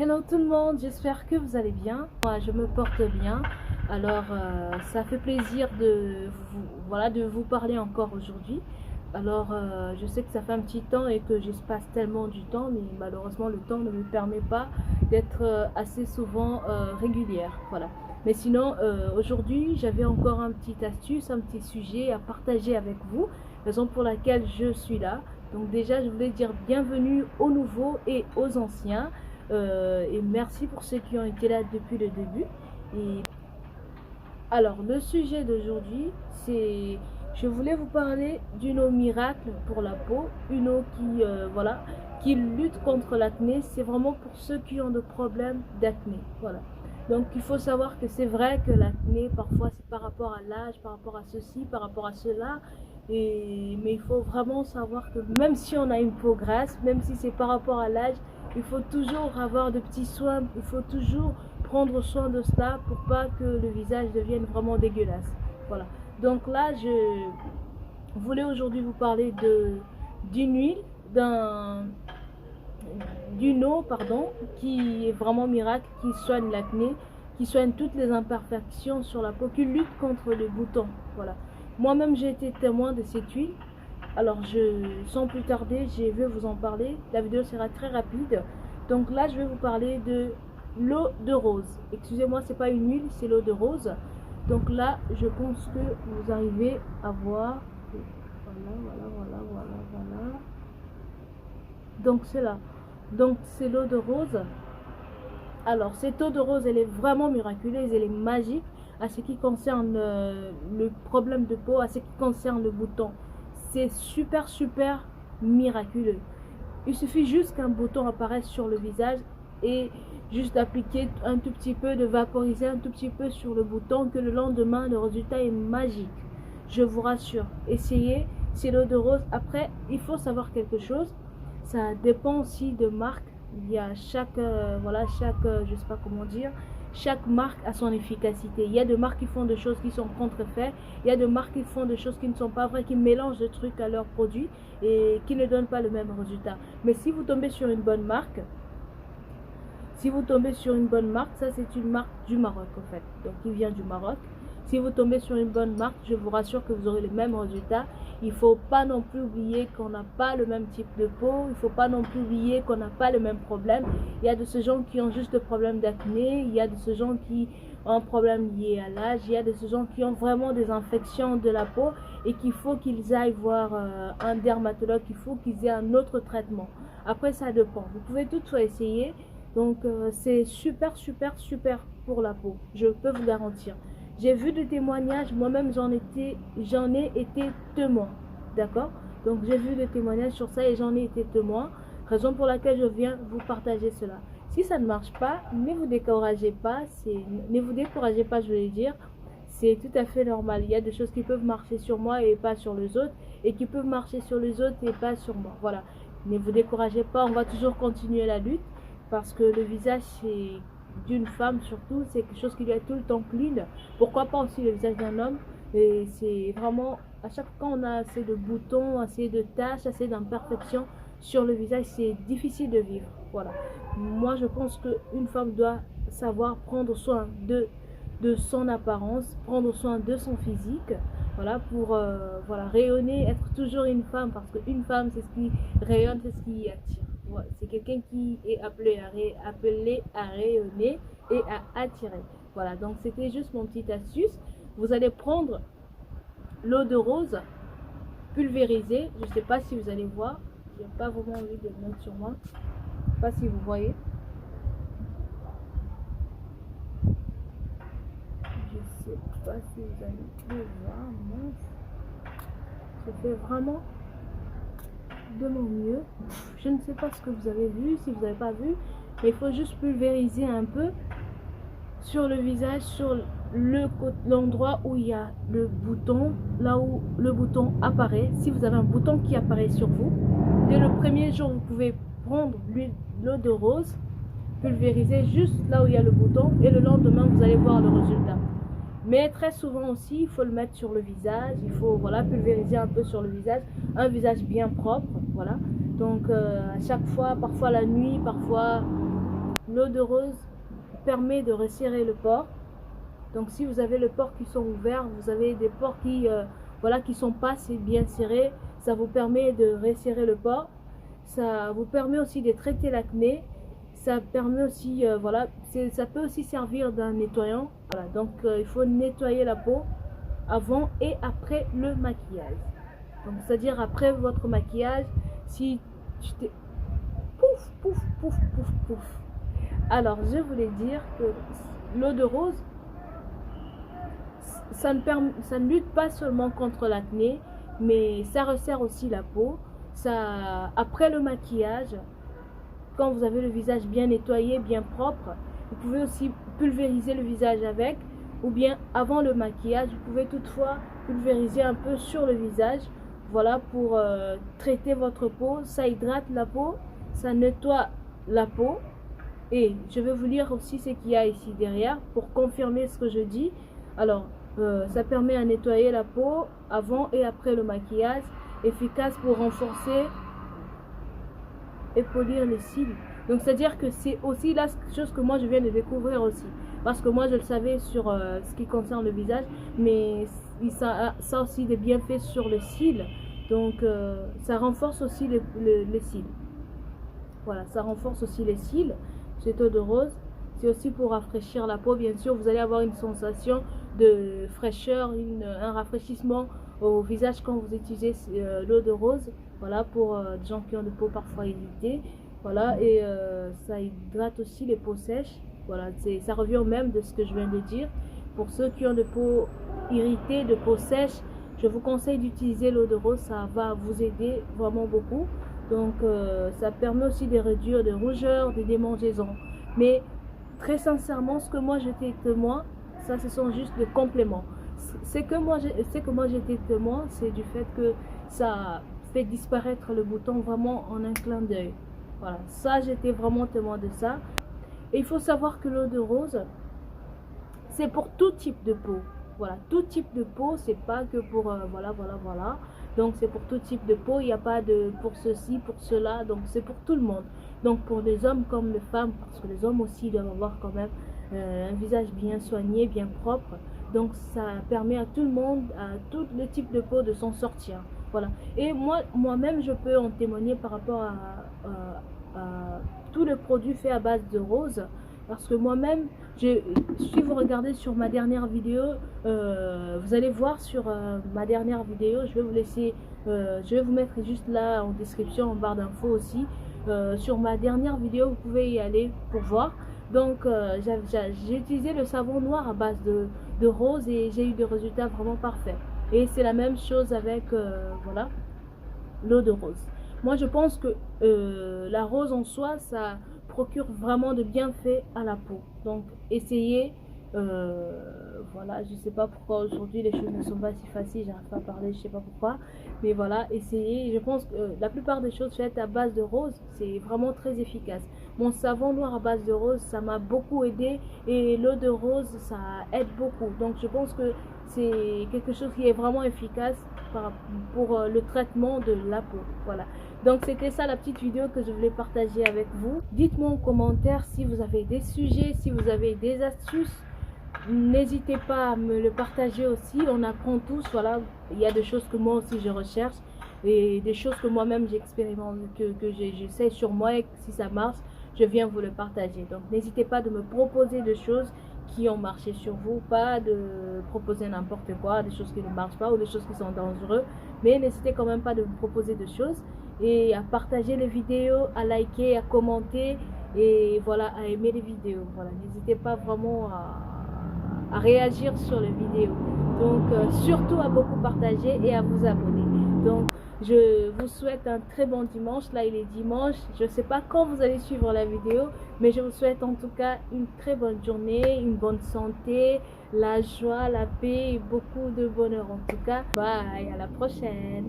Hello tout le monde, j'espère que vous allez bien. Moi, je me porte bien. Alors, ça fait plaisir de vous parler encore aujourd'hui. Alors, je sais que ça fait un petit temps et que j'espace tellement du temps, mais malheureusement, le temps ne me permet pas d'être assez souvent régulière. Voilà. Mais sinon, aujourd'hui, j'avais encore un petit astuce, un petit sujet à partager avec vous, raison pour laquelle je suis là. Donc déjà, je voulais dire bienvenue aux nouveaux et aux anciens. Et merci pour ceux qui ont été là depuis le début. Et alors, le sujet d'aujourd'hui, c'est, je voulais vous parler d'une eau miracle pour la peau, une eau qui lutte contre l'acné. C'est vraiment pour ceux qui ont des problèmes d'acné. Voilà. Donc, il faut savoir que c'est vrai que l'acné, parfois, c'est par rapport à l'âge, par rapport à ceci, par rapport à cela. Mais il faut vraiment savoir que même si on a une peau grasse, même si c'est par rapport à l'âge, il faut toujours avoir de petits soins, il faut toujours prendre soin de cela pour pas que le visage devienne vraiment dégueulasse. Voilà. Donc là, je voulais aujourd'hui vous parler d'une huile, d'une eau, pardon, qui est vraiment miracle, qui soigne l'acné, qui soigne toutes les imperfections sur la peau, qui lutte contre les boutons. Voilà. Moi-même, j'ai été témoin de cette huile. Alors, sans plus tarder, je vais vous en parler. La vidéo sera très rapide. Donc là, je vais vous parler de l'eau de rose. Excusez-moi, c'est pas une huile, c'est l'eau de rose. Donc là, je pense que vous arrivez à voir. Voilà. Donc c'est là. Donc c'est l'eau de rose. Alors, cette eau de rose, elle est vraiment miraculeuse, elle est magique à ce qui concerne le problème de peau, à ce qui concerne le bouton. C'est super miraculeux. Il suffit juste qu'un bouton apparaisse sur le visage et juste d'appliquer un tout petit peu, de vaporiser un tout petit peu sur le bouton, que le lendemain, le résultat est magique. Je vous rassure. Essayez, c'est l'eau de rose. Après, il faut savoir quelque chose. Ça dépend aussi de marque. Il y a je sais pas comment dire, chaque marque a son efficacité. Il y a des marques qui font des choses qui sont contrefaits, il y a des marques qui font des choses qui ne sont pas vraies, qui mélangent des trucs à leurs produits et qui ne donnent pas le même résultat. Mais si vous tombez sur une bonne marque, ça c'est une marque du Maroc en fait, donc qui vient du Maroc. Si vous tombez sur une bonne marque, je vous rassure que vous aurez les mêmes résultats. Il ne faut pas non plus oublier qu'on n'a pas le même type de peau. Il ne faut pas non plus oublier qu'on n'a pas le même problème. Il y a de ces gens qui ont juste des problèmes d'acné. Il y a de ces gens qui ont un problème lié à l'âge. Il y a de ces gens qui ont vraiment des infections de la peau et qu'il faut qu'ils aillent voir un dermatologue. Il faut qu'ils aient un autre traitement. Après, ça dépend. Vous pouvez toutefois essayer. Donc, c'est super pour la peau. Je peux vous garantir. J'ai vu des témoignages, moi-même j'en ai été témoin, d'accord? Donc j'ai vu des témoignages sur ça et j'en ai été témoin, raison pour laquelle je viens vous partager cela. Si ça ne marche pas, ne vous découragez pas, je voulais dire, c'est tout à fait normal. Il y a des choses qui peuvent marcher sur moi et pas sur les autres, et qui peuvent marcher sur les autres et pas sur moi. Voilà, ne vous découragez pas, on va toujours continuer la lutte, parce que le visage c'est d'une femme surtout, c'est quelque chose qui doit être tout le temps clean. Pourquoi pas aussi le visage d'un homme. Et c'est vraiment, à chaque fois on a assez de boutons, assez de taches, assez d'imperfections sur le visage, c'est difficile de vivre. Voilà. Moi je pense qu'une femme doit savoir prendre soin de son apparence, prendre soin de son physique, voilà, pour rayonner, être toujours une femme, parce qu'une femme c'est ce qui rayonne, c'est ce qui attire. C'est quelqu'un qui est appelé à rayonner et à attirer. Voilà, donc c'était juste mon petite astuce. Vous allez prendre l'eau de rose pulvérisée. Je ne sais pas si vous allez voir. Je n'ai pas vraiment envie de le mettre sur moi. Je ne sais pas si vous voyez. Je ne sais pas si vous allez le voir. Mince. Je fais vraiment de mon mieux. Je ne sais pas ce que vous avez vu, si vous n'avez pas vu, mais il faut juste pulvériser un peu sur le visage, sur l'endroit où il y a le bouton, là où le bouton apparaît. Si vous avez un bouton qui apparaît sur vous, dès le premier jour vous pouvez prendre l'eau de rose, pulvériser juste là où il y a le bouton, et le lendemain vous allez voir le résultat. Mais très souvent aussi, il faut le mettre sur le visage. Il faut voilà, pulvériser un peu sur le visage. Un visage bien propre. Voilà. Donc à chaque fois, parfois la nuit, parfois l'eau de rose permet de resserrer le pore. Donc si vous avez le pores qui sont ouverts, vous avez des pores qui voilà, qui sont pas assez bien serrés, ça vous permet de resserrer le pore. Ça vous permet aussi de traiter l'acné. Ça permet aussi, voilà, ça peut aussi servir d'un nettoyant. Voilà, donc il faut nettoyer la peau avant et après le maquillage. Donc c'est-à-dire après votre maquillage, si tu t'es pouf, pouf, pouf, pouf, pouf. Alors je voulais dire que l'eau de rose, ça ne lutte pas seulement contre l'acné, mais ça resserre aussi la peau. Ça, après le maquillage, quand vous avez le visage bien nettoyé, bien propre, vous pouvez aussi pulvériser le visage avec, ou bien avant le maquillage, vous pouvez toutefois pulvériser un peu sur le visage, voilà, pour traiter votre peau. Ça hydrate la peau, ça nettoie la peau. Et je vais vous lire aussi ce qu'il y a ici derrière pour confirmer ce que je dis. Alors, ça permet à nettoyer la peau avant et après le maquillage, efficace pour renforcer et polir les cils. Donc c'est à dire que c'est aussi la chose que moi je viens de découvrir aussi, parce que moi je le savais sur ce qui concerne le visage, mais ça a aussi des bienfaits sur les cils. Donc ça renforce aussi les cils. Voilà, ça renforce aussi les cils, cette eau de rose. C'est aussi pour rafraîchir la peau. Bien sûr, vous allez avoir une sensation de fraîcheur, un rafraîchissement au visage quand vous utilisez l'eau de rose. Voilà, pour des gens qui ont des peaux parfois irritées. Voilà, et ça hydrate aussi les peaux sèches. Voilà, ça revient au même de ce que je viens de dire. Pour ceux qui ont des peaux irritées, de peau sèche, je vous conseille d'utiliser l'eau de rose. Ça va vous aider vraiment beaucoup. Donc, ça permet aussi de réduire des rougeurs, des démangeaisons. Mais très sincèrement, ce que moi j'étais témoin, ça ce sont juste des compléments. C'est que moi j'étais témoin, c'est du fait que ça fait disparaître le bouton vraiment en un clin d'œil. Voilà, ça j'étais vraiment témoin de ça. Et il faut savoir que l'eau de rose, c'est pour tout type de peau. Voilà, tout type de peau, c'est pas que pour voilà. Donc c'est pour tout type de peau, il n'y a pas de pour ceci, pour cela, donc c'est pour tout le monde. Donc pour les hommes comme les femmes, parce que les hommes aussi doivent avoir quand même un visage bien soigné, bien propre. Donc ça permet à tout le monde, à tout le type de peau de s'en sortir. Voilà. Et moi-même, je peux en témoigner par rapport à tous les produits faits à base de rose. Parce que moi-même, si vous regardez sur ma dernière vidéo, vous allez voir sur ma dernière vidéo, je vais vous laisser, je vais vous mettre juste là en description, en barre d'infos aussi. Sur ma dernière vidéo, vous pouvez y aller pour voir. Donc, j'ai utilisé le savon noir à base de rose et j'ai eu des résultats vraiment parfaits. Et c'est la même chose avec, voilà, l'eau de rose. Moi, je pense que la rose en soi, ça procure vraiment de bienfaits à la peau. Donc, essayez. Voilà, je sais pas pourquoi aujourd'hui les choses ne sont pas si faciles, j'arrive pas à parler, je sais pas pourquoi, mais voilà, essayez. Je pense que la plupart des choses faites à base de rose, c'est vraiment très efficace. Mon savon noir à base de rose, ça m'a beaucoup aidé, et l'eau de rose, ça aide beaucoup. Donc je pense que c'est quelque chose qui est vraiment efficace pour le traitement de la peau. Voilà. Donc c'était ça la petite vidéo que je voulais partager avec vous. Dites-moi en commentaire si vous avez des sujets, si vous avez des astuces. N'hésitez pas à me le partager aussi. On apprend tous. Voilà, il y a des choses que moi aussi je recherche et des choses que moi-même j'expérimente, que j'essaie sur moi, et si ça marche, je viens vous le partager. Donc n'hésitez pas de me proposer des choses qui ont marché sur vous, pas de proposer n'importe quoi, des choses qui ne marchent pas ou des choses qui sont dangereuses, mais n'hésitez quand même pas de me proposer des choses et à partager les vidéos, à liker, à commenter et voilà, à aimer les vidéos. Voilà, n'hésitez pas vraiment à réagir sur les vidéos. Donc surtout à beaucoup partager et à vous abonner. Donc je vous souhaite un très bon dimanche. Là il est dimanche, je ne sais pas quand vous allez suivre la vidéo, mais je vous souhaite en tout cas une très bonne journée, une bonne santé, la joie, la paix et beaucoup de bonheur en tout cas. Bye, à la prochaine.